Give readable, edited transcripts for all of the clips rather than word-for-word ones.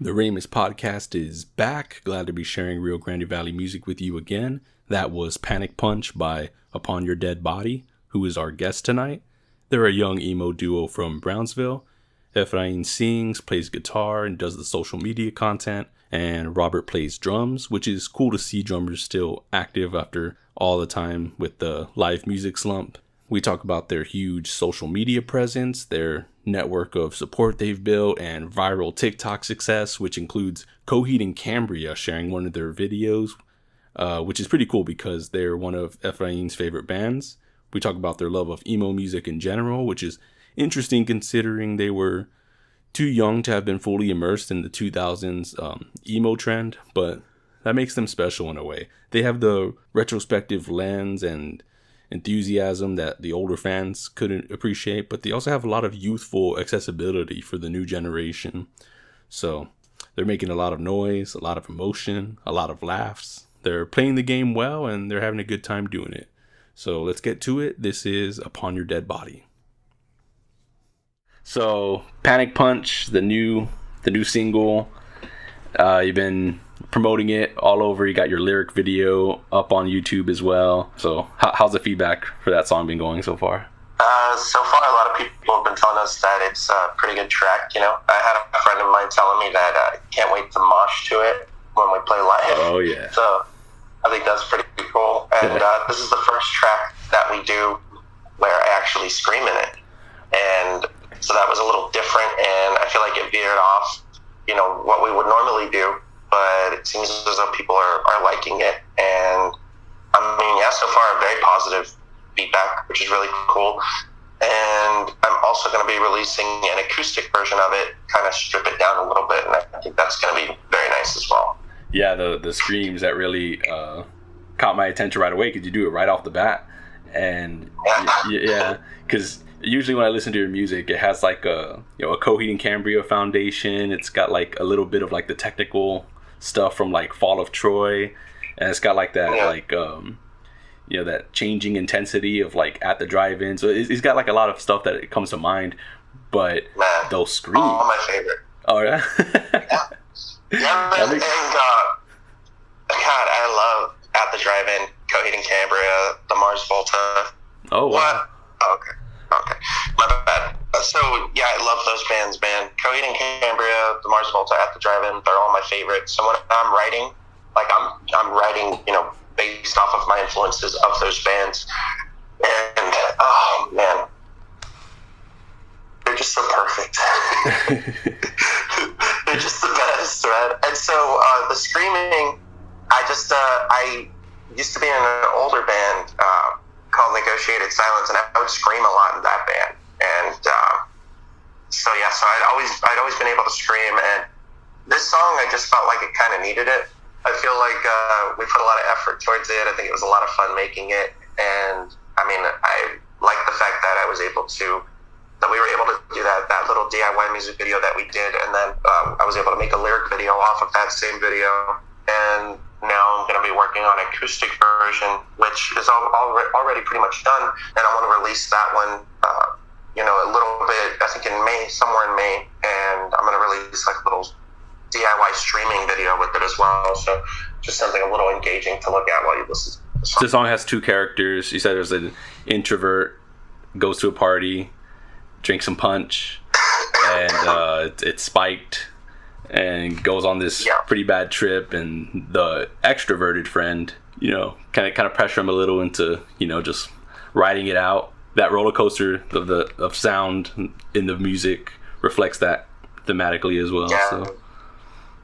The Raymus podcast is back. Glad to be sharing Rio Grande Valley music with you again. That was Panic Punch by Upon Your Dead Body, who is our guest tonight. They're a young emo duo from Brownsville. Efrain sings, plays guitar, and does the social media content. And Robert plays drums, which is cool to see drummers still active after all the time with the live music slump. We talk about their huge social media presence, their network of support they've built, and viral TikTok success, which includes Coheed and Cambria sharing one of their videos, which is pretty cool because they're one of Efrain's favorite bands. We talk about their love of emo music in general, which is interesting considering they were too young to have been fully immersed in the 2000s emo trend, but that makes them special in a way. They have the retrospective lens and enthusiasm that the older fans couldn't appreciate, but they also have a lot of youthful accessibility for the new generation. So they're making a lot of noise, a lot of emotion, a lot of laughs. They're playing the game well, and they're having a good time doing it. So let's get to it. This is Upon Your Dead Body. So Panic Punch, the new single, you've been promoting it all over. You got your lyric video up on YouTube as well. So how's the feedback for that song been going so far? So far, a lot of people have been telling us that it's a pretty good track. You know, I had a friend of mine telling me that can't wait to mosh to it when we play live. Oh yeah. So I think that's pretty cool. And this is the first track that we do where I actually scream in it, and so that was a little different, and I feel like it veered off, you know, what we would normally do, but it seems as though people are liking it. And I mean, yeah, so far very positive feedback, which is really cool. And I'm also going to be releasing an acoustic version of it, kind of strip it down a little bit, and I think that's going to be very nice as well. Yeah, the screams that really caught my attention right away because you do it right off the bat. And yeah, because usually when I listen to your music, it has like a Coheed and Cambria foundation. It's got like a little bit of like the technical stuff from like Fall of Troy, and it's got like that that changing intensity of like At the Drive-In. So it's got like a lot of stuff that it comes to mind. But those screams, all my favorite. Oh yeah. Yeah, man. And God, I love At the Drive-In, Coheed and Cambria, the Mars Volta. Oh wow. What? Okay, my bad. So yeah, I love those bands, man. Coheed and Cambria, the Mars Volta, At the Drive-In, they're all my favorites. So when I'm writing, like I'm writing, you know, based off of my influences of those bands, and oh man, they're just so perfect. They're just the best, right? And so the screaming, I used to be in an older band called Negotiated Silence, and I would scream a lot in that band. And so I'd always been able to scream, and this song I just felt like it kind of needed it. I feel like we put a lot of effort towards it. I think it was a lot of fun making it, and I mean, I like the fact that we were able to do that little DIY music video that we did, and then I was able to make a lyric video off of that same video. And now I'm going to be working on an acoustic version, which is already pretty much done, and I want to release that one, a little bit, I think somewhere in May, and I'm going to release like a little DIY streaming video with it as well, so just something a little engaging to look at while you listen to the song. The song has two characters. You said there's an introvert, goes to a party, drinks some punch, and it's spiked, and goes on this pretty bad trip, and the extroverted friend, kind of pressure him a little into, just riding it out. That roller coaster of sound in the music reflects that thematically as well. Yeah. So.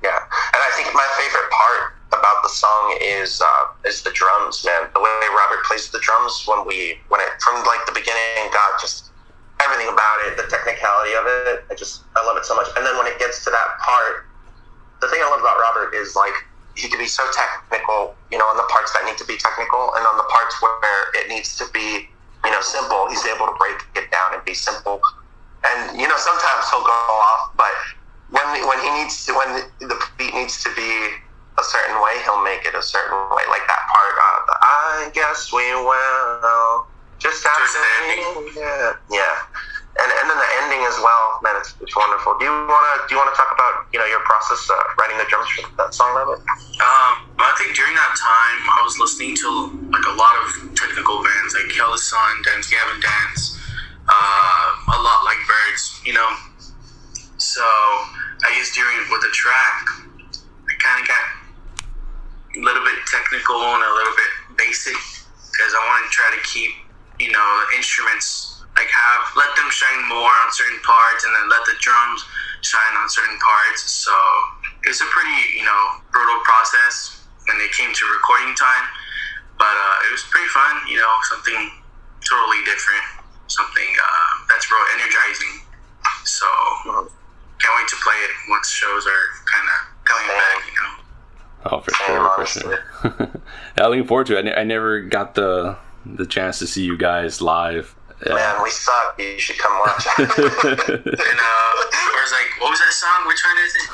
Yeah, and I think my favorite part about the song is the drums, man. The way Robert plays the drums from like the beginning, God, just everything about it, the technicality of it, I love it so much. And then when it gets to that part, the thing I love about Robert is like he can be so technical, on the parts that need to be technical, and on the parts where it needs to be, simple, he's able to break it down and be simple. And sometimes he'll go off, but when the beat needs to be a certain way, he'll make it a certain way. Like that part, I guess we will just have to, yeah. And then the ending as well, man, it's wonderful. Do you wanna talk about your process writing the drums for that song, Robert? I think during that time I was listening to like a lot of technical bands like Kellis Son, Gavin Dance, a lot like Birds, So I guess with the track, I kind of got a little bit technical and a little bit basic because I want to try to keep, the instruments, like let them shine more on certain parts and then let the drums shine on certain parts. So it's a pretty, brutal process when it came to recording time. But it was pretty fun, something totally different, something that's real energizing. So can't wait to play it once shows are kind of coming back, Oh, for sure. Yeah, looking forward to it. I never got the chance to see you guys live. Man, we suck. You should come watch. And where's like, what was that song? Which one is it?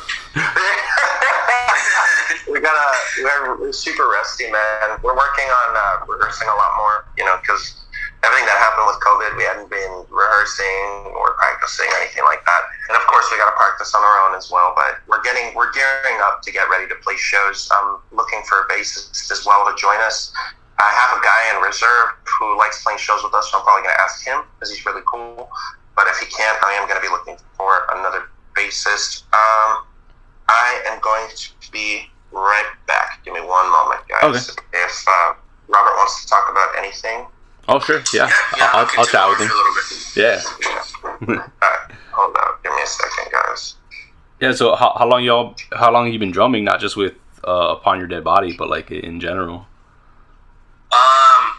We're super rusty, man. We're working on rehearsing a lot more, because everything that happened with COVID, we hadn't been rehearsing or practicing or anything like that. And of course, we got to practice on our own as well. But we're gearing up to get ready to play shows. I'm looking for a bassist as well to join us. I have a guy in reserve who likes playing shows with us, so I'm probably going to ask him because he's really cool. But if he can't, I am going to be looking for another bassist. I am going to be right back. Give me one moment, guys. Okay. If Robert wants to talk about anything. Oh, sure. Yeah. I'll chat with him. A little bit. Yeah. Alright, hold on. Give me a second, guys. Yeah, so how long have you been drumming, not just with Upon Your Dead Body, but like in general?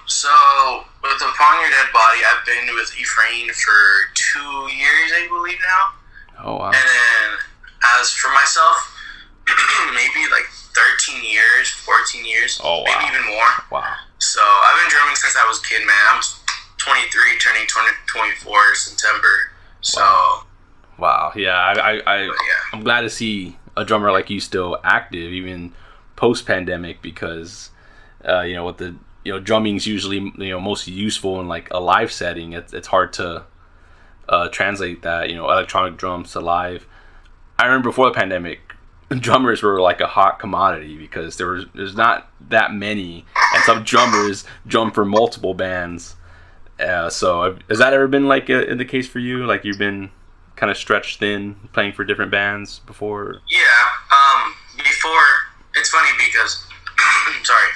So with Upon Your Dead Body, I've been with Efrain for 2 years, I believe now. Oh, wow. And then as for myself, maybe like 13 years, 14 years, oh, wow. Maybe even more. Wow. So I've been drumming since I was a kid, man. I'm 23, turning 24 September. So. Wow. Yeah, I'm glad to see a drummer like you still active, even post-pandemic, because, with the, drumming's usually, most useful in like a live setting. It's hard to translate that, electronic drums to live. I remember before the pandemic, drummers were like a hot commodity because there's not that many, and some drummers drum for multiple bands. So has that ever been like in the case for you? Like you've been kind of stretched thin playing for different bands before? Yeah. Before, it's funny because sorry.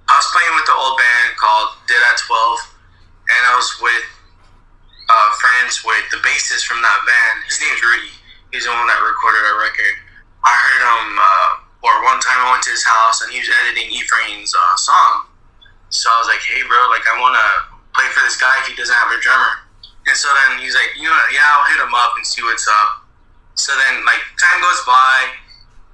I was playing with the old band called Dead at 12, and I was with friends with the bassist from that band. His name's Rudy. He's the one that recorded our record. I heard him, one time I went to his house and he was editing Efrain's song. So I was like, hey bro, like I want to play for this guy if he doesn't have a drummer. And so then he's like, I'll hit him up and see what's up. So then like time goes by,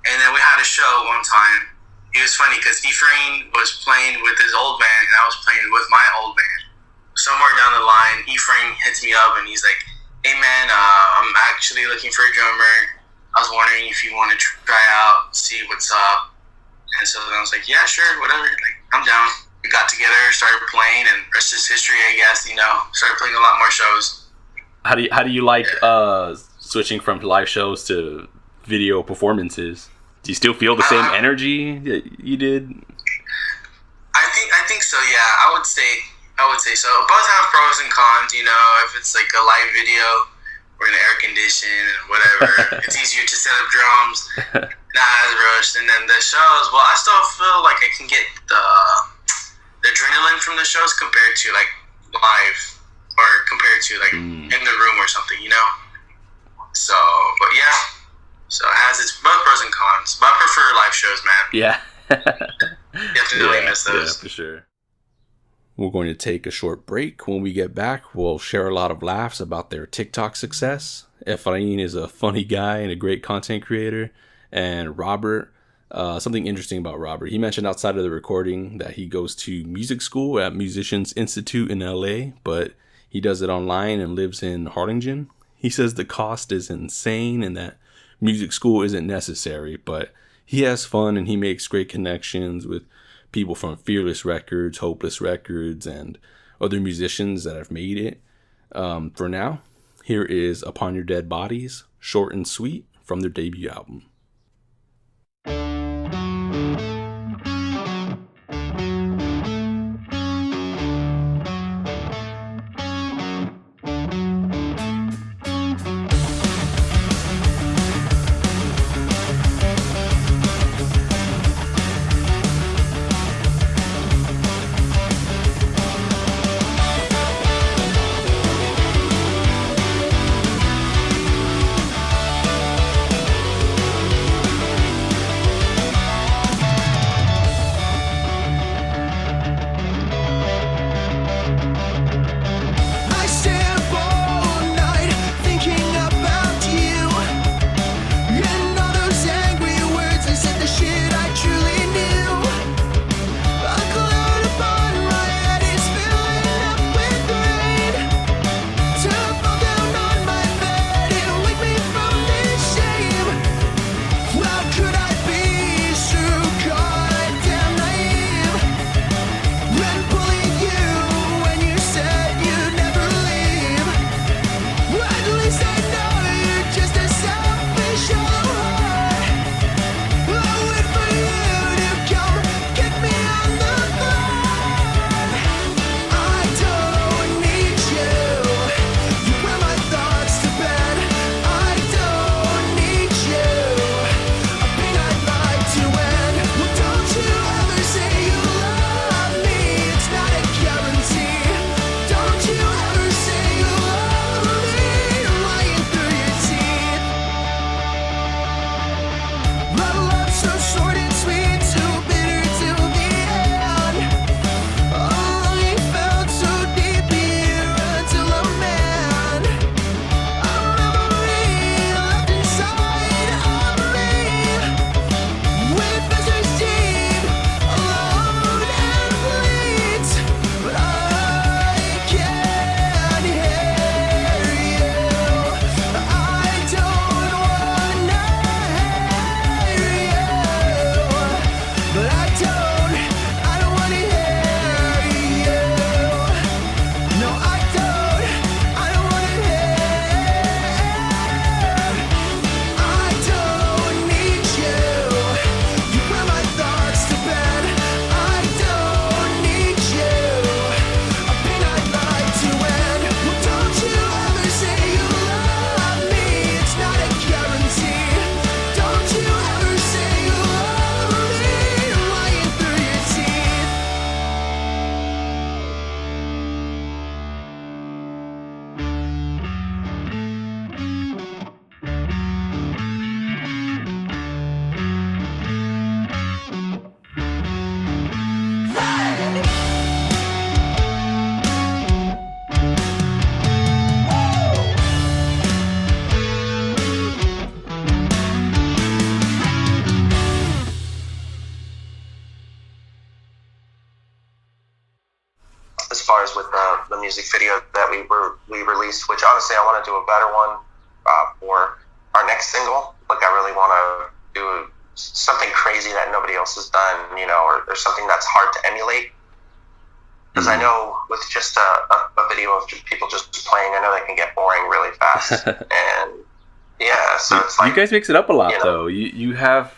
and then we had a show one time. It was funny because Efrain was playing with his old band and I was playing with my old band. Somewhere down the line, Efrain hits me up and he's like, hey man, I'm actually looking for a drummer. I was wondering if you want to try out, see what's up. And so then I was like, yeah, sure, whatever. Like, I'm down. We got together, started playing, and rest is history, I guess. Started playing a lot more shows. How do you like switching from live shows to video performances? Do you still feel the same energy that you did? I think so. Yeah, I would say so. Both have pros and cons. If it's like a live video, we're in air condition and whatever. It's easier to set up drums, not as rushed. And then the shows, well, I still feel like I can get the adrenaline from the shows compared to like live, or compared to like in the room or something, So, but yeah. So it has its both pros and cons. But I prefer live shows, man. Yeah. You definitely miss those. Yeah, for sure. We're going to take a short break. When we get back, we'll share a lot of laughs about their TikTok success. Efrain is a funny guy and a great content creator. And Robert, something interesting about Robert. He mentioned outside of the recording that he goes to music school at Musicians Institute in LA, but he does it online and lives in Harlingen. He says the cost is insane and that music school isn't necessary, but he has fun and he makes great connections with people from Fearless Records, Hopeless Records, and other musicians that have made it. For now, here is Upon Your Dead Bodies, short and sweet, from their debut album. with the music video that we released, which honestly I want to do a better one for our next single. Like I really want to do something crazy that nobody else has done, you know, or something that's hard to emulate. Because I know with just a video of people just playing, I know they can get boring really fast. And yeah, so it's like, you guys mix it up a lot, though. You have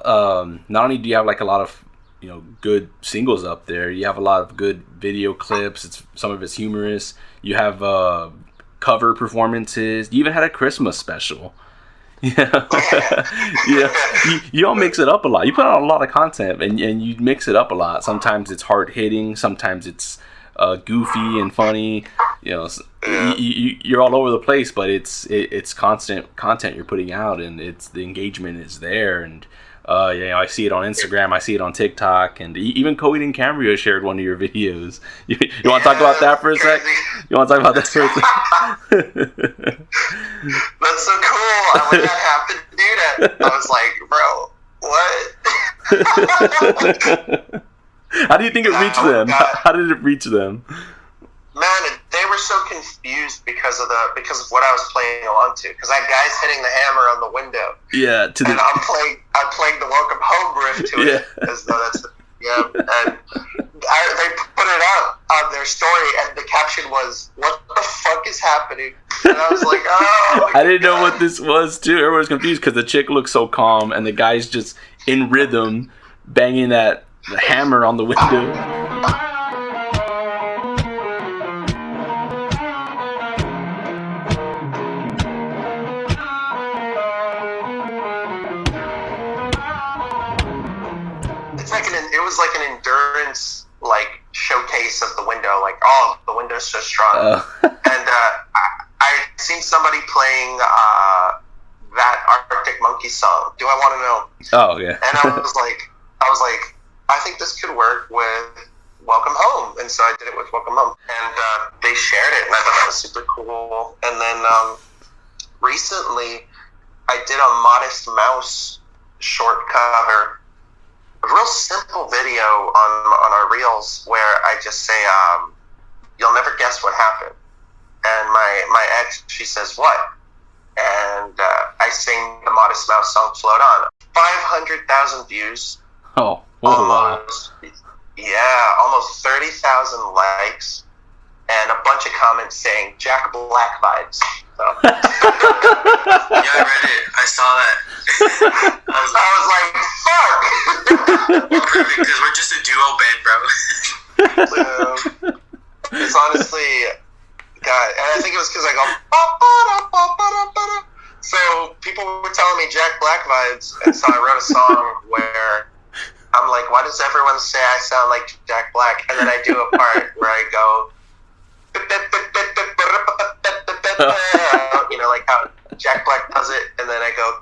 not only do you have like a lot of, you know, good singles up there, you have a lot of good video clips. Some of it's humorous. You have cover performances. You even had a Christmas special. Yeah. You all mix it up a lot. You put out a lot of content, and you mix it up a lot. Sometimes it's hard hitting. Sometimes it's goofy and funny. You know, you're all over the place, but it's constant content you're putting out, and the engagement is there. And you know, I see it on Instagram. I see it on TikTok, and even Coheed and Cambria shared one of your videos. You want to talk about that for a sec? You want to talk about that for a sec? That's so cool. I would not have to do that. I was like, bro, what? How do you think it reached them? How did it reach them? Man, they were so confused because of what I was playing along to. Because that guy's hitting the hammer on the window. Yeah, and I'm playing the Welcome Home riff to it, as though that's and they put it up on their story, and the caption was, "What the fuck is happening?" And I was like, "Oh." I didn't know what this was too. Everyone was confused because the chick looked so calm, and the guy's just in rhythm, banging the hammer on the window. It was like an endurance showcase of the window, the window's so strong. And I seen somebody playing that Arctic Monkey song, Do I Want to Know? Oh yeah. And I was like, I think this could work with Welcome Home, and so I did it with Welcome Home, and they shared it, and I thought that was super cool. And then recently, I did a Modest Mouse short cover. A real simple video on our reels where I just say, "You'll never guess what happened." And my ex, she says, "What?" And I sing the Modest Mouse song, "Float On." 500,000 views. Oh, almost, wow. Yeah, almost 30,000 likes, and a bunch of comments saying Jack Black vibes. So. Yeah, I read it. I saw that. I was like, fuck! Perfect, because we're just a duo band, bro. It's honestly, God, and I think it was because I go, ba-ba-da-ba-ba-da-ba-da. So people were telling me Jack Black vibes, and so I wrote a song where I'm like, why does everyone say I sound like Jack Black? And then I do a part where I go, you know, like how Jack Black does it, and then I go,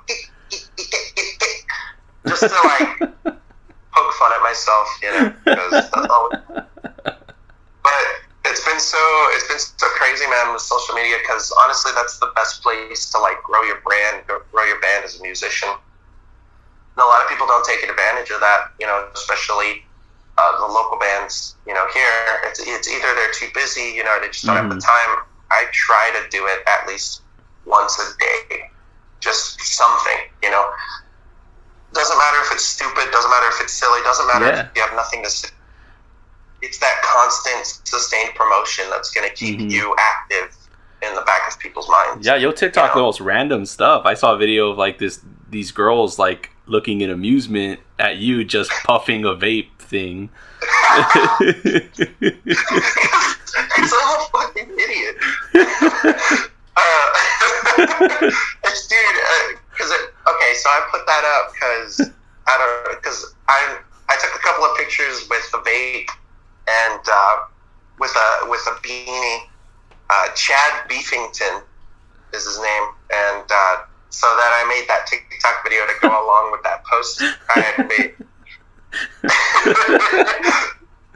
just to poke fun at myself, you know, because that's all. But it's been so crazy, man, with social media, because honestly, that's the best place to grow your brand, grow your band as a musician. And a lot of people don't take advantage of that, you know, especially the local bands, you know, here. It's either they're too busy, you know, they just don't have the time. I try to do it at least once a day, just something, you know. Doesn't matter if it's stupid, doesn't matter if it's silly, doesn't matter if you have nothing to say. It's that constant, sustained promotion that's going to keep you active in the back of people's minds. Yeah, your TikTok the most random stuff. I saw a video of these girls looking in amusement at you just puffing a vape thing. Because I'm a fucking idiot. Okay, so I put that up because I took a couple of pictures with the vape and with a beanie. Chad Beefington is his name, and so that I made that TikTok video to go along with that post I had made.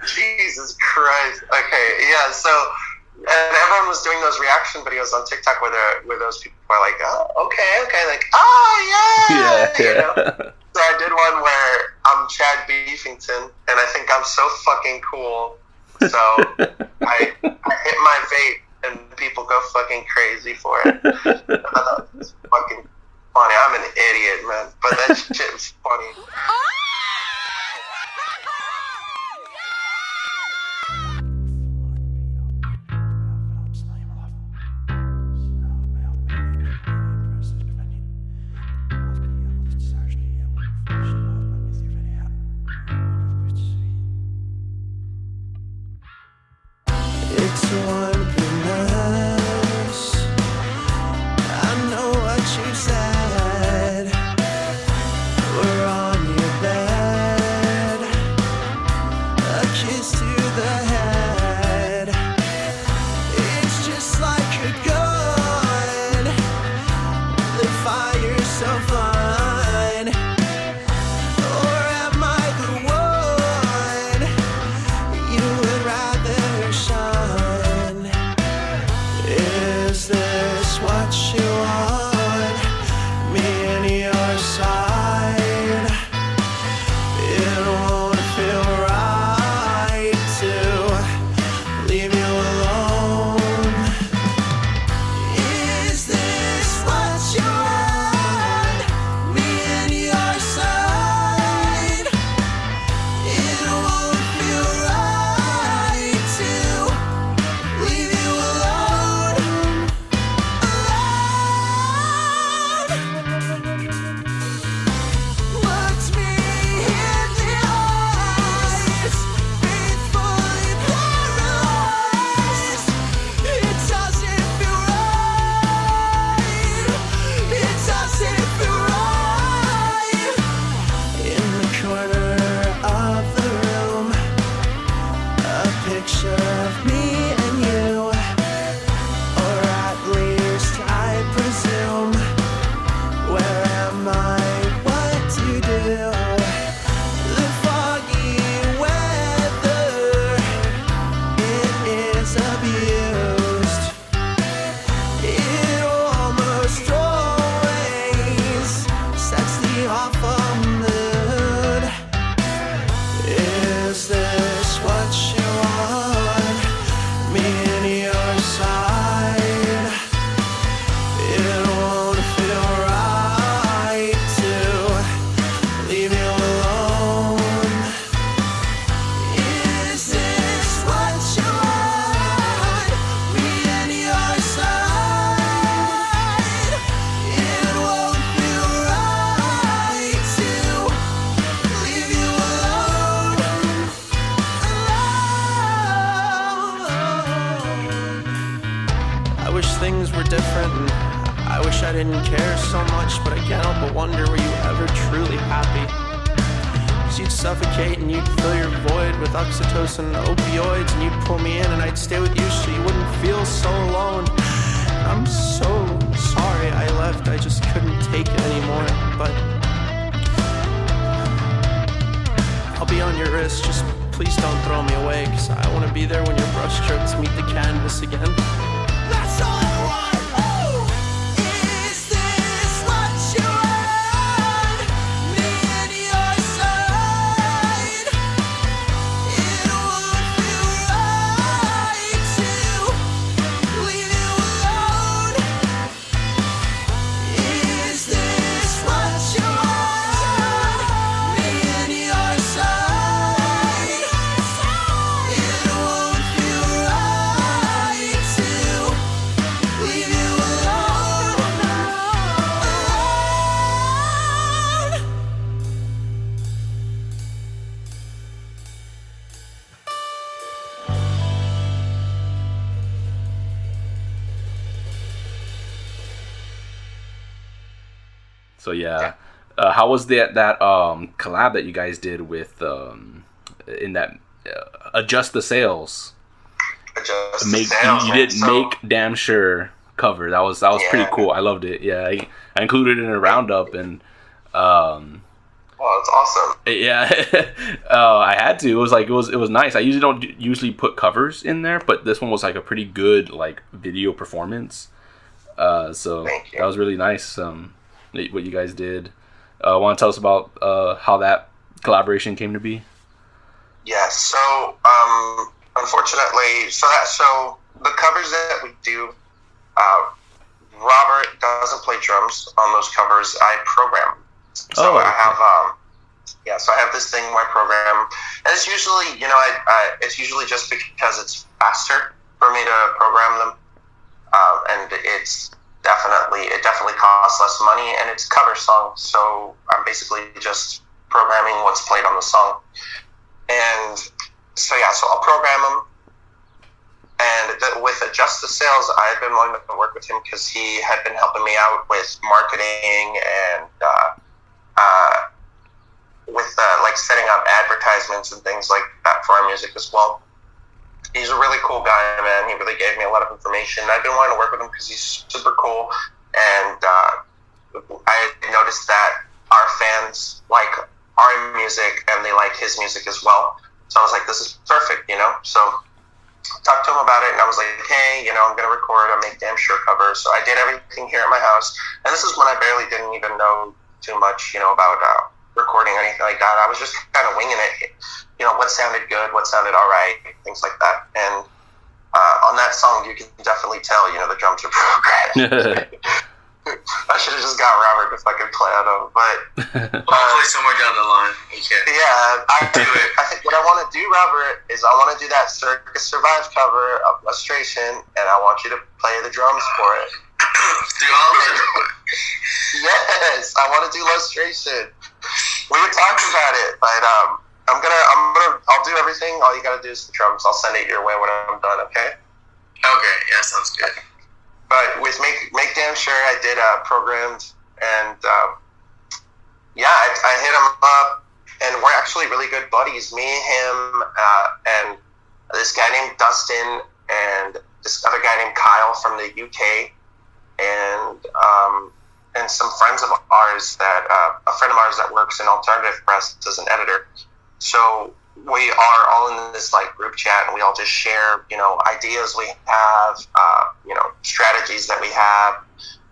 Jesus Christ. Okay, yeah, so, and everyone was doing those reaction videos on TikTok where those people are like, oh, okay, like, oh, yeah. You know? So I did one where I'm Chad Beefington, and I think I'm so fucking cool So I hit my vape and people go fucking crazy for it. It's fucking funny. I'm an idiot, man. But that shit was funny. It's one mess. I know what you said. We're on your bed. A kiss to the head. It's just like a gun. The fire's so fun. Or am I the one you would rather shun? Is this what you want? Me and your side. It won't feel right to leave you alone. Is this what you want? Me and your side. It won't feel right to leave you alone. Looked me in the eyes, faithfully paralyzed. It doesn't feel right. It doesn't feel right. In the corner of the room, a picture of me and you, or at least I presume. Where am I? What to do? The foggy weather, it is abused. It almost always sets the awful mood. Is this what you want? Me and your side. It won't feel right to leave you alone. Is this what you want? Me and your side. It won't feel right to leave you alone. I wish things were different, and I wish I didn't care so much, but I can't help but wonder, were you ever truly happy? 'Cause you'd suffocate and you'd fill your void with oxytocin and opioids, and you'd pull me in and I'd stay with you so you wouldn't feel so alone. I'm so sorry I left, I just couldn't take it anymore, but I'll be on your wrist, just please don't throw me away, 'cause I want to be there when your brushstrokes meet the canvas again. That's all I want. Is this what you want? Me and your side. It won't feel right to leave you alone. Is this what you want? Me and your side. It won't feel right to leave you alone. So yeah, how was that collab that you guys did with in that Adjust the Sails? Adjust the Make sails, you man. did So- Make Damn Sure cover. That was pretty Yeah. cool. I loved it. Yeah, I included it in a roundup, and Oh, it's awesome. yeah, I had to. It was nice. I usually don't put covers in there, but this one was like a pretty good like video performance. So Thank you. that was really nice. What you guys did. Want to tell us about how that collaboration came to be? Yeah, so unfortunately, so the covers that we do, Robert doesn't play drums on those covers. I program. So okay. I have so I have this thing where I program, and it's usually it's usually just because it's faster for me to program them, and it definitely costs less money, and it's cover songs. So I'm basically just programming what's played on the song, and so I'll program them. And with Adjust the Sales, I've been wanting to work with him because he had been helping me out with marketing and with like setting up advertisements and things like that for our music as well. He's a really cool guy, man. He really gave me a lot of information. I've been wanting to work with him because he's super cool, and I noticed that our fans like our music and they like his music as well. So I was like, this is perfect, So talked to him about it, and I was like, hey, I'm going to record a Make Damn Sure cover. So I did everything here at my house, and this is when I barely didn't even know too much, about recording or anything like that. I was just kind of winging it, what sounded good, what sounded all right, things like that. And on that song, you can definitely tell, the drums are programmed. I should have just got Robert to fucking play on them, but hopefully somewhere down the line he can. Yeah, I do it. I think what I want to do, Robert, is I want to do that Circus Survive cover of Lustration, and I want you to play the drums for it. Do all of it? Yes, I want to do Lustration. We were talking about it, but I'll do everything. All you gotta do is the drums. I'll send it your way when I'm done. Okay? Okay, yeah, sounds good. But with Make Damn Sure, I did programmed, and I hit him up, and we're actually really good buddies. Me, him, and this guy named Dustin, and this other guy named Kyle from the UK, and some friends of ours a friend of ours that works in alternative press as an editor. So we are all in this like group chat, and we all just share, ideas we have, strategies that we have.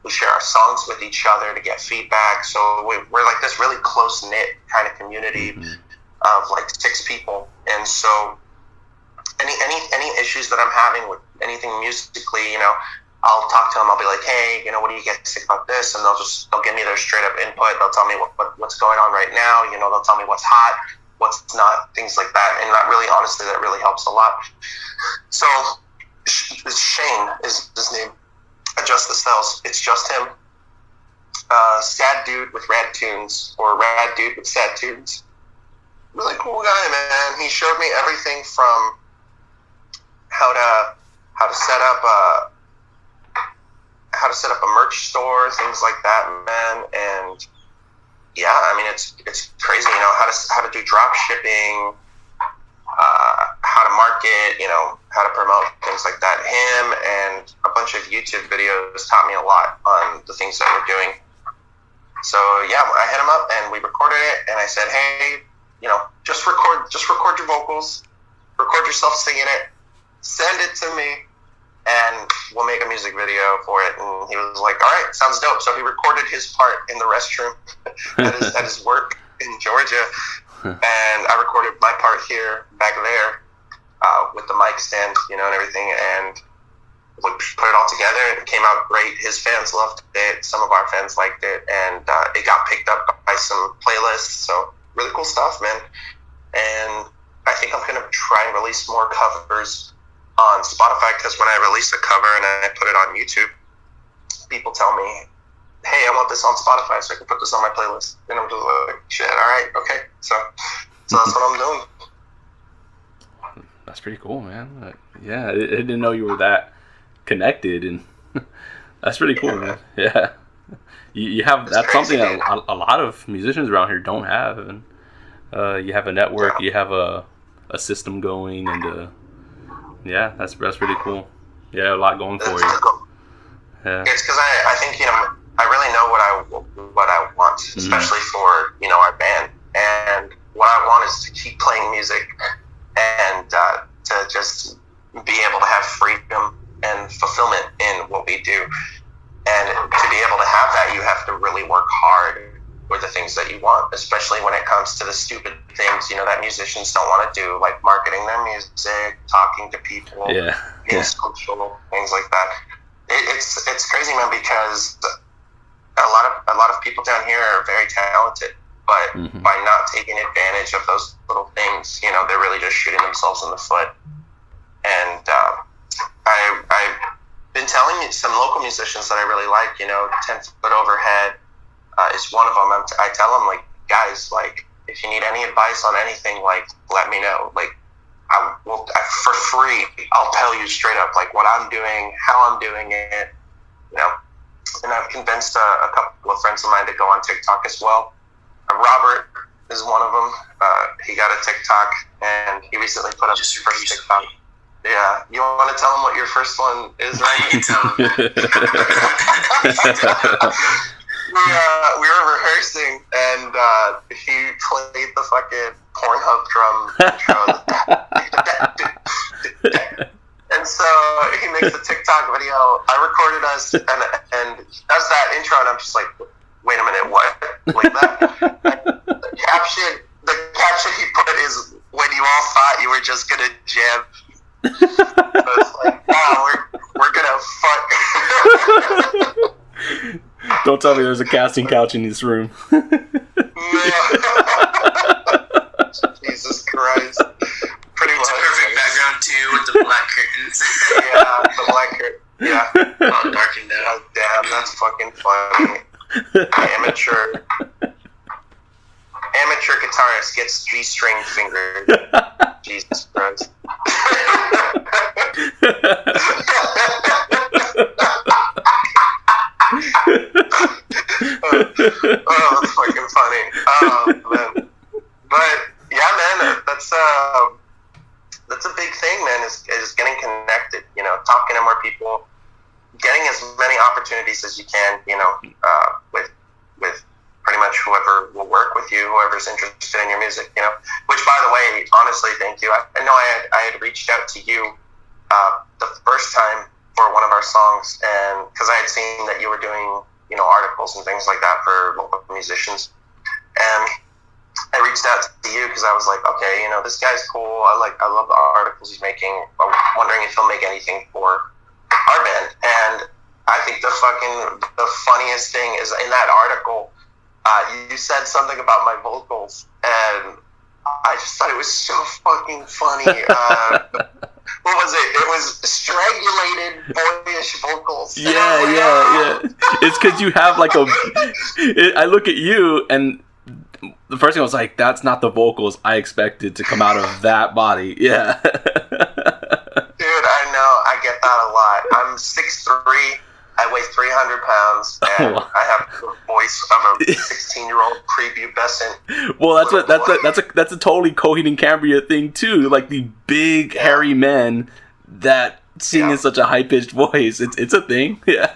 We share our songs with each other to get feedback. So we're like this really close knit kind of community of like 6 people. And so any issues that I'm having with anything musically, I'll talk to them. I'll be like, hey, what do you guys think about this? And they'll give me their straight up input. They'll tell me what's going on right now. They'll tell me what's hot, what's not, things like that. And that really, honestly, that really helps a lot. So Shane is his name. Adjust the Cells. It's just him. Sad dude with rad tunes, or rad dude with sad tunes. Really cool guy, man. He showed me everything from how to set up a merch store, things like that, man. And yeah, I mean, it's crazy, how to do drop shipping, how to market, how to promote, things like that. Him and a bunch of YouTube videos taught me a lot on the things that we're doing. So yeah, I hit him up and we recorded it, and I said, hey, just record your vocals, record yourself singing it, send it to me, and we'll make a music video for it. And he was like, all right, sounds dope. So he recorded his part in the restroom at his work in Georgia. And I recorded my part here, back there, with the mic stand, and everything. And we put it all together, and it came out great. His fans loved it. Some of our fans liked it. And it got picked up by some playlists. So really cool stuff, man. And I think I'm going to try and release more covers on Spotify, because when I release a cover and I put it on YouTube, people tell me, hey, I want this on Spotify so I can put this on my playlist. And I'm just like, shit, all right, okay. So that's what I'm doing. That's pretty cool, man. Yeah, I didn't know you were that connected, and that's pretty cool, man. Yeah. You have, that's crazy, something a lot of musicians around here don't have. And you have a network, you have a system going, and yeah, that's pretty cool. Yeah, a lot going for you. Cool. Yeah. It's because I think I really know what I want, especially for our band. And what I want is to keep playing music and to just be able to have freedom and fulfillment in what we do. And to be able to have that, you have to really work hard with the things that you want, especially when it comes to the stupid things, that musicians don't want to do, like marketing their music, talking to people, being social, things like that. It's crazy, man, because a lot of people down here are very talented, but by not taking advantage of those little things, they're really just shooting themselves in the foot. And I've been telling some local musicians that I really like, 10 Foot Overhead is one of them. I tell them, like, guys, like, if you need any advice on anything, like, let me know. Like, for free, I'll tell you straight up, like, what I'm doing, how I'm doing it, And I've convinced a couple of friends of mine to go on TikTok as well. Robert is one of them. He got a TikTok, and he recently put up his first TikTok. Yeah, you want to tell him what your first one is, right? You can tell him. We were rehearsing, and he played the fucking Pornhub drum intro. And so he makes a TikTok video. I recorded us, and does that intro, and I'm just like, wait a minute, what? Like that? The caption he put is, when you all thought you were just gonna jam. So it's like, wow, we're gonna fuck. Don't tell me there's a casting couch in this room. Jesus Christ. Pretty much. It's a perfect background too with the black curtains. Yeah, the black curtain. Yeah. All darkened out. Oh, damn, that's fucking funny. Amateur guitarist gets G-string fingered. Jesus Christ. Oh, that's fucking funny. Man. But yeah, man, that's a big thing, man. Is getting connected. Talking to more people, getting as many opportunities as you can. With pretty much whoever will work with you, whoever's interested in your music. Which, by the way, honestly, thank you. I know I had reached out to you the first time for one of our songs, and because I had seen that you were doing articles and things like that for local musicians, and I reached out to you because I was like, okay, this guy's cool. I love the articles he's making. I'm wondering if he'll make anything for our band. And I think the funniest thing is in that article, you said something about my vocals, and I just thought it was so fucking funny. What was it? It was strangulated, boyish vocals. Yeah. It's because you have like I look at you, and the first thing I was like, that's not the vocals I expected to come out of that body. Yeah. Dude, I know. I get that a lot. I'm 6'3". I weigh 300 pounds, and I have the voice of a 16-year-old prepubescent. Well, that's a totally Coheed and Cambria thing too. Like the big hairy men that sing in such a high-pitched voice. It's a thing. Yeah.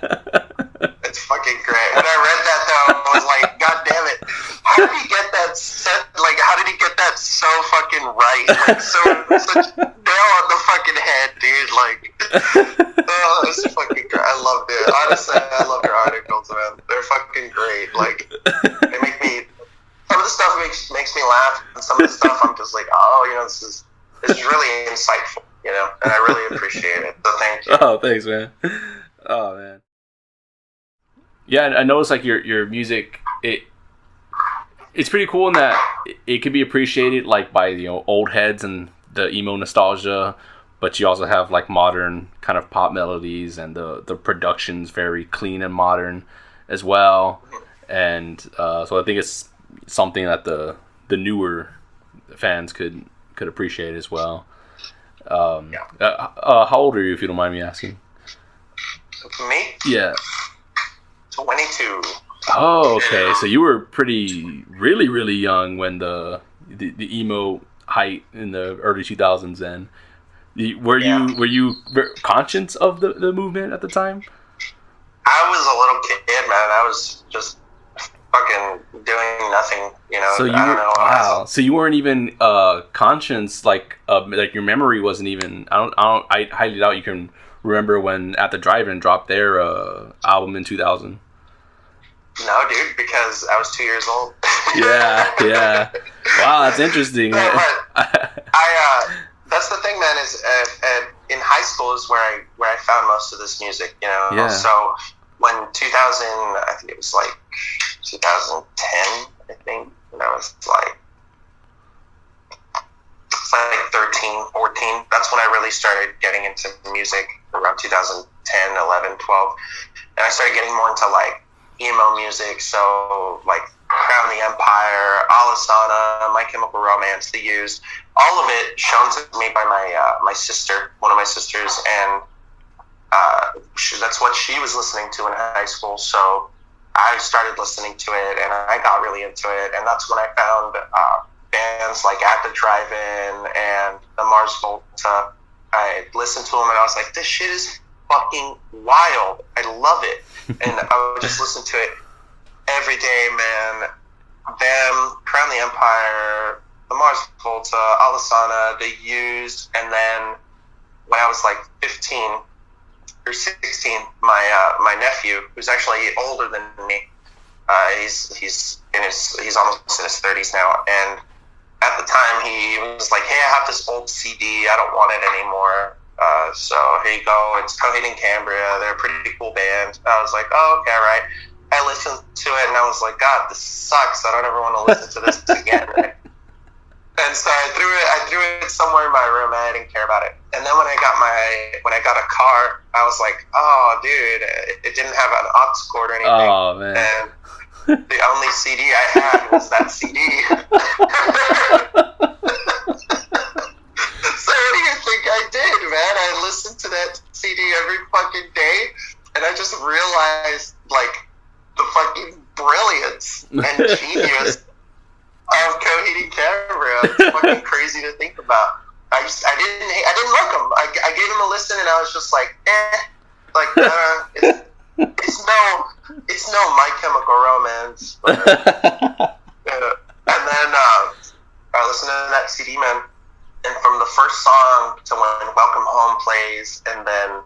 It's fucking great. When I read that though, I was like, God damn it! How did he get that set? Like, how did he get that so fucking right? Like, such nail on the fucking head, dude. Like, oh, it's fucking great. I loved it. Honestly, I love your articles, man. They're fucking great. Like, they make me. Some of the stuff makes me laugh, and some of the stuff I'm just like, oh, this is really insightful, and I really appreciate it. So thank you. Oh, thanks, man. Oh, man. Yeah, I noticed like your music, it's pretty cool in that it can be appreciated like by old heads and the emo nostalgia, but you also have like modern kind of pop melodies, and the production's very clean and modern as well. And so I think it's something that the newer fans could appreciate as well. How old are you, if you don't mind me asking? Me? Yeah. 22. Oh, okay. So you were really, really young when the emo height in the early 2000s. Then, were you conscious of the movement at the time? I was a little kid, man. I was just fucking doing nothing, So you I don't know. Wow. So you weren't even conscious, like your memory wasn't even. I highly doubt you can remember when At the Drive-In dropped their album in 2000. No, dude, because I was 2 years old. Yeah. Wow, that's interesting. No, but that's the thing, man. Is in high school is where I found most of this music. You know. Yeah. So when 2000, I think it was like 2010. I think when I was like. It's like 13, 14. That's when I really started getting into music, around 2010, 11, 12. And I started getting more into like emo music. So like Crown the Empire, Alisana, My Chemical Romance, The Used, all of it shown to me by my sister, one of my sisters. And that's what she was listening to in high school. So I started listening to it and I got really into it. And that's when I found bands like At the Drive-In and the Mars Volta. I listened to them and I was like, this shit is fucking wild. I love it. And I would just listen to it every day, man. Them, Crown the Empire, the Mars Volta, Alisana, The Used, and then when I was like 15 or 16, my nephew, who's actually older than me, he's almost in his 30s now, and at the time, he was like, hey, I have this old CD. I don't want it anymore. So here you go. It's Coheed and Cambria. They're a pretty cool band. I was like, oh, okay, all right. I listened to it, and I was like, God, this sucks. I don't ever want to listen to this again. And so I threw it somewhere in my room. I didn't care about it. And then when I got a car, I was like, oh, dude, it didn't have an aux cord or anything. Oh, man. And the only CD I had was that CD. So what do you think I did, man? I listened to that CD every fucking day, and I just realized, like, the fucking brilliance and genius of Coheed and Cambria. It's fucking crazy to think about. I didn't like them. I gave them a listen, and I was just like, it's no My Chemical Romance. But, and then I listened to that CD, man. And from the first song to when Welcome Home plays, and then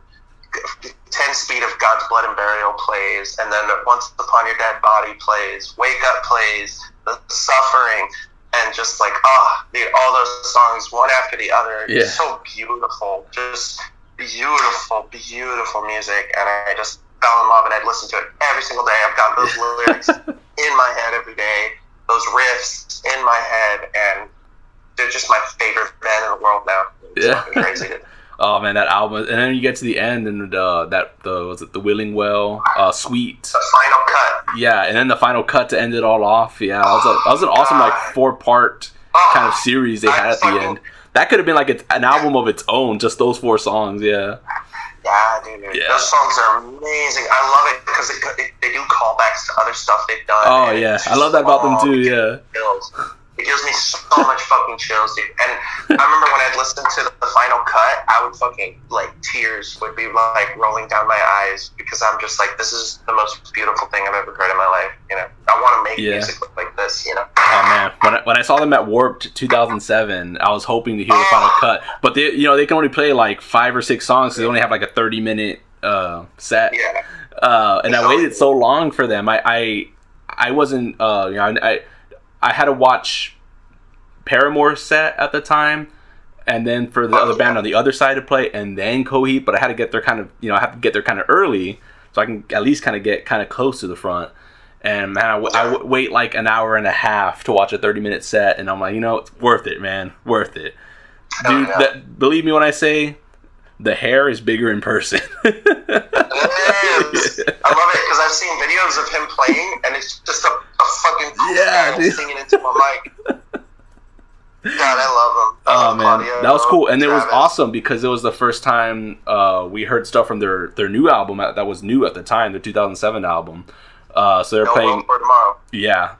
10 Speed of God's Blood and Burial plays, and then Once Upon Your Dead Body plays, Wake Up plays, The Suffering, and just like, dude, all those songs, one after the other, so beautiful. Just beautiful, beautiful music. And I just fell in love, and I'd listen to it every single day. I've got those lyrics in my head every day, those riffs in my head, and they're just my favorite band in the world now. It's fucking crazy. Oh man, that album, and then you get to the end, and was it the Willing Well, Sweet, the final cut. Yeah, and then the final cut to end it all off. Yeah, that was an awesome like 4-part kind of series they had at the end. That could have been like an album of its own, just those 4 songs. Yeah. Yeah, dude. Yeah. Those songs are amazing. I love it because they do callbacks to other stuff they've done. Oh yeah, I love that about them too. Yeah. It gives me so much fucking chills, dude. And I remember when I'd listen to the final cut, I would fucking, like, tears would be, like, rolling down my eyes because I'm just like, this is the most beautiful thing I've ever heard in my life, you know? I want to make music like this, you know? Oh, man. When I saw them at Warped 2007, I was hoping to hear the final cut. But, they can only play, like, 5 or 6 songs, so they only have, like, a 30-minute set. Yeah. And I waited so long for them. I wasn't, I had to watch Paramore's set at the time, and then for the other band on the other side to play, and then Coheed. But I had to get there kind of early, so I can at least kind of get kind of close to the front. And man, I wait like an hour and a half to watch a 30-minute set, and I'm like, it's worth it, man, worth it, dude. Believe me when I say, the hair is bigger in person. It is. I love it because I've seen videos of him playing, and it's just a fucking cool guy singing into my mic. God, I love him. Oh man, Claudio, that was cool, and Travis. It was awesome because it was the first time we heard stuff from their new album that was new at the time, their 2007 album. So they're playing for Tomorrow. Yeah,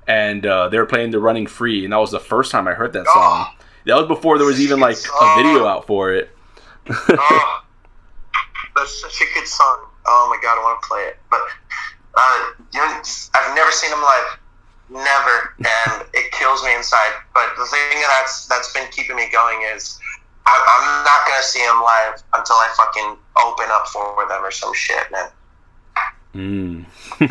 and they were playing "The Running Free," and that was the first time I heard that song. That was before there was even like a video out for it. That's such a good song. Oh my god, I want to play it. But I've never seen him live. Never, and it kills me inside. But the thing that's been keeping me going is I'm not gonna see him live until I fucking open up for them or some shit, man. I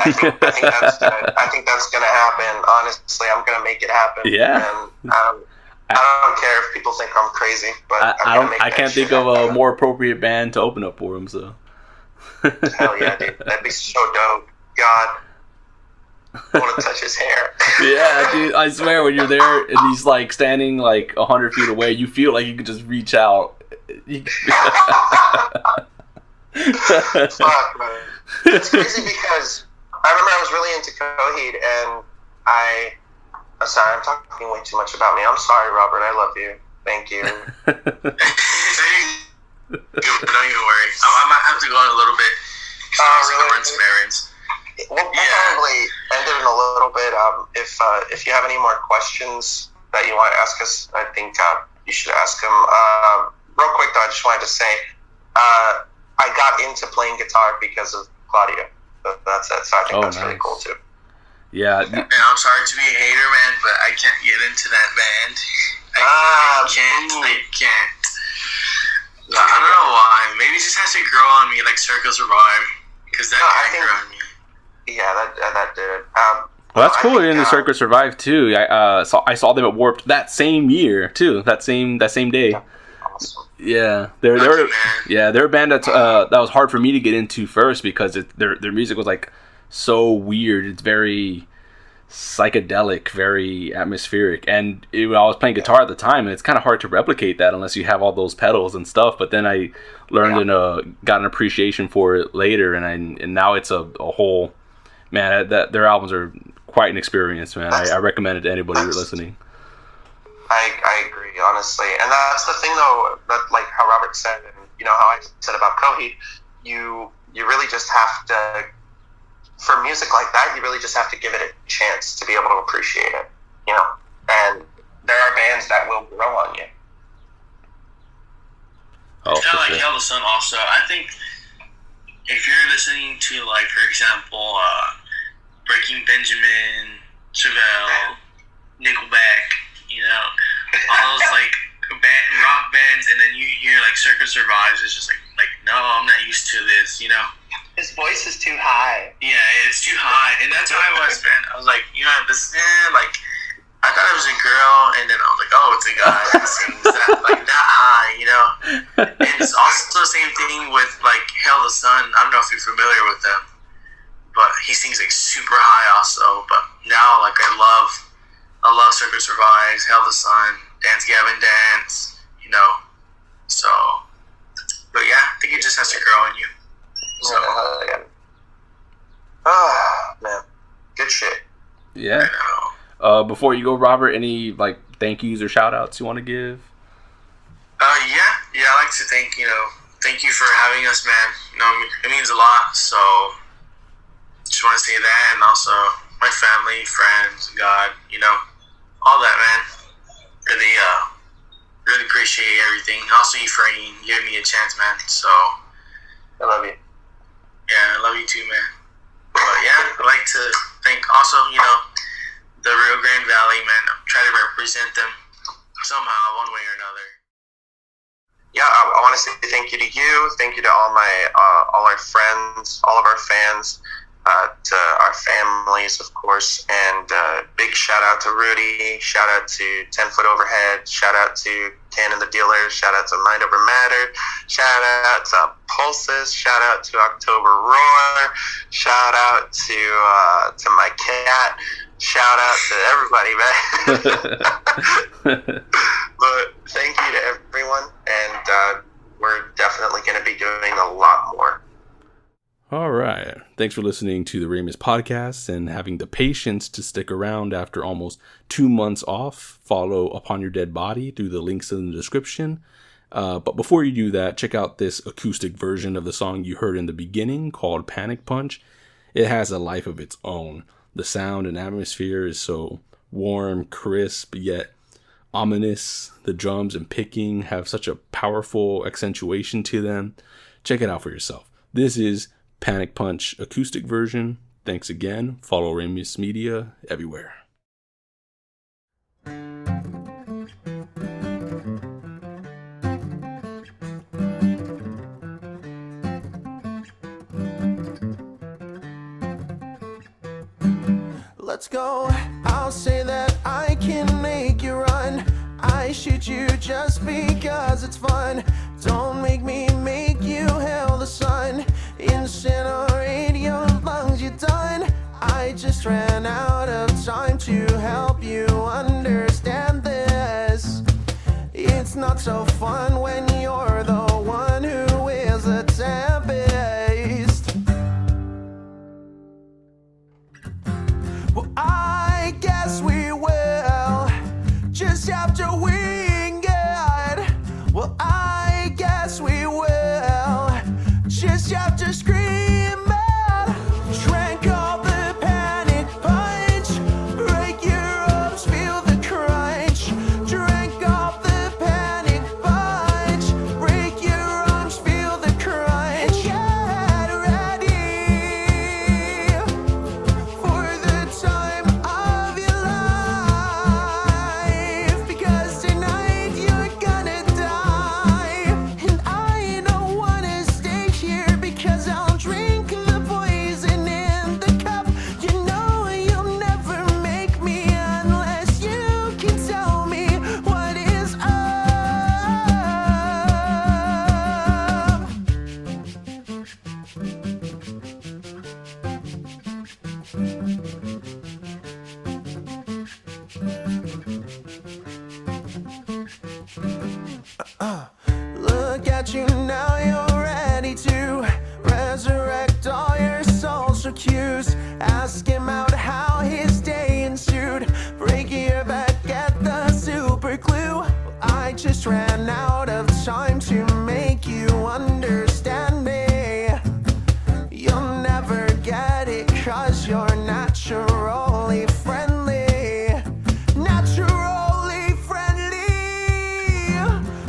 think that's gonna happen. Honestly, I'm gonna make it happen. Yeah. And I don't care if people think I'm crazy, but I can't think of a more appropriate band to open up for him. So. Hell yeah, dude! That'd be so dope. God, I want to touch his hair. Yeah, dude. I swear, when you're there and he's like standing like 100 feet away, you feel like you could just reach out. Fuck, man. It's crazy because I remember I was really into Coheed, and I'm sorry, I'm talking way too much about me. I'm sorry, Robert. I love you. Thank you. Don't even worry. I might have to go in a little bit. Really? Run some errands. We'll probably end it in a little bit. If you have any more questions that you want to ask us, I think you should ask them. Real quick though, I just wanted to say I got into playing guitar because of Claudia. That's it. So I think that's really cool too. Yeah. And I'm sorry to be a hater, man, but I can't get into that band. I can't. I don't know why. Maybe it just has to grow on me, like Circle Survive, because that grew on me. Yeah, that did it. Well, that's cool. In the Circle Survive too. I saw them at Warped that same year too. That same day. Yeah. Awesome. Yeah, they're a band that was hard for me to get into first because their music was like so weird. It's very psychedelic, very atmospheric, and I was playing guitar at the time, and it's kind of hard to replicate that unless you have all those pedals and stuff. But then I learned and got an appreciation for it later, and now it's a whole man. That their albums are quite an experience, man. I recommend it to anybody who's listening. I agree, honestly, and that's the thing though. That like how Robert said, and you know how I said about Coheed, you really just have to. For music like that, you really just have to give it a chance to be able to appreciate it, you know. And there are bands that will grow on you. Oh, kind of like Hell the Sun. Also, I think if you're listening to, like, for example, Breaking Benjamin, Chevelle, Nickelback, you know, all those like rock bands, and then you hear like Circle Survives, it's just like no, I'm not used to this, you know. His voice is too high. Yeah, it's too high, and that's how I was, man. I was like, you know, this like I thought it was a girl, and then I was like, oh, it's a guy that sings that high, you know. And it's also the same thing with like Hell the Sun. I don't know if you're familiar with them, but he sings like super high also. But now, like I love Circle Survives, Hell the Sun, Dance Gavin Dance, you know. So, but yeah, I think it just has to grow on you. So, man, good shit. Yeah. Before you go, Robert, any like thank yous or shout outs you want to give? Yeah, I like to thank you for having us, man. You know, it means a lot. So, just want to say that, and also my family, friends, God, you know, all that, man. Really appreciate everything. Also, Efrain giving me a chance, man. So, I love you. Yeah, I love you too, man. But yeah, I'd like to thank also, you know, the Rio Grande Valley, man. Try to represent them somehow, one way or another. Yeah, I want to say thank you to you. Thank you to all our friends, all of our fans, to our families, of course, and big shout out to Rudy. Shout out to 10 Foot Overhead. Shout out to Ken and the Dealers. Shout out to Mind Over Matter. Shout out to Pulses. Shout out to October Roar. Shout out to my cat. Shout out to everybody, man. But thank you to everyone, and we're definitely going to be doing a lot more. All right. Thanks for listening to the Raymus podcast and having the patience to stick around after almost 2 months off. Follow Upon Your Dead Body through the links in the description. But before you do that, check out this acoustic version of the song you heard in the beginning called Panic Punch. It has a life of its own. The sound and atmosphere is so warm, crisp, yet ominous. The drums and picking have such a powerful accentuation to them. Check it out for yourself. This is Panic Punch acoustic version. Thanks again. Follow Raymus Media everywhere. let's go. I'll say that I can make you run. I shoot you just because it's fun. Don't make me make you hail the sun. Incinerate your lungs, you're done. I just ran out of time to help you understand this. It's not so fun when you're the one who is a tempest. Well, I guess we will just have to wing it. Well, I guess we will just have to scream it. Drank all the panic punch. Break your arms, feel the crunch. Drank all the panic punch. Break your arms, feel the crunch. Get ready for the time of your life, because tonight you're gonna die. And I don't wanna stay here, because I'll drink the poison in the cup. You know you'll never make me unless you can tell me what is up. Look at you now, you're ready to resurrect all your social cues. Ask him out how his day ensued. Break your back, get the super glue. Well, I just ran out of time to make you understand me. You'll never get it, 'cause you're naturally friendly. Naturally friendly.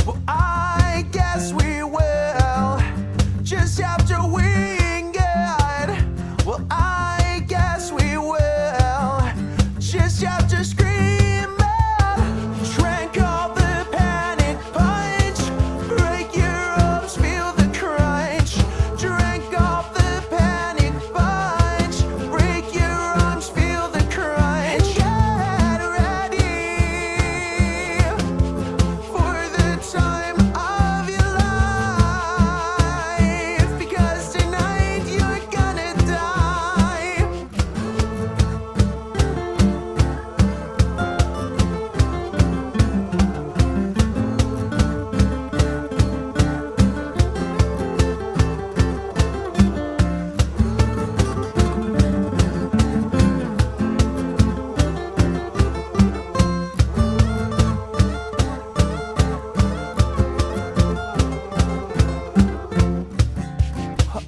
Well, I guess we will just have to wing it. Well, I guess we will just have to scream it. Drank all the panic punch. Break your arms, feel the crunch. Drank all the panic punch. Break your arms, feel the crunch. Get ready for the time of your life, because tonight you're gonna die.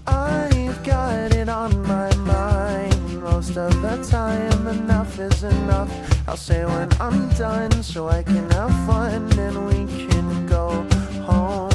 I've got it on my mind most of the time. Enough is enough. I'll say when I'm done, so I can have fun and we can go home.